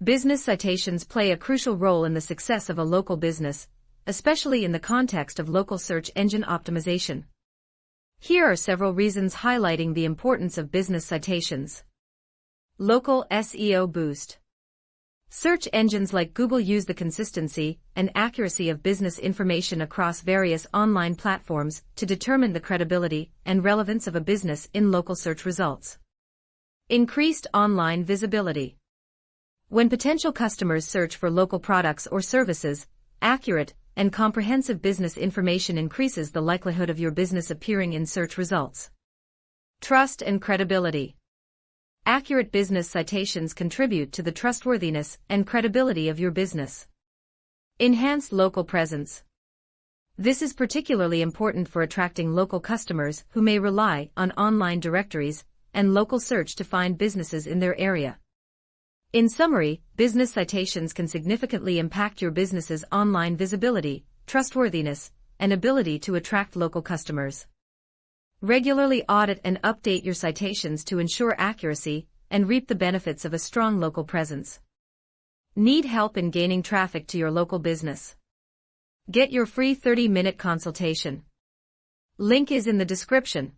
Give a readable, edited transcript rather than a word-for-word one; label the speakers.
Speaker 1: Business citations play a crucial role in the success of a local business, especially in the context of local search engine optimization. Here are several reasons highlighting the importance of business citations. Local SEO boost. Search engines like Google use the consistency and accuracy of business information across various online platforms to determine the credibility and relevance of a business in local search results. Increased online visibility. When potential customers search for local products or services, accurate and comprehensive business information increases the likelihood of your business appearing in search results. Trust and credibility. Accurate business citations contribute to the trustworthiness and credibility of your business. Enhanced local presence. This is particularly important for attracting local customers who may rely on online directories and local search to find businesses in their area. In summary, business citations can significantly impact your business's online visibility, trustworthiness, and ability to attract local customers. Regularly audit and update your citations to ensure accuracy and reap the benefits of a strong local presence. Need help in gaining traffic to your local business? Get your free 30-minute consultation. Link is in the description.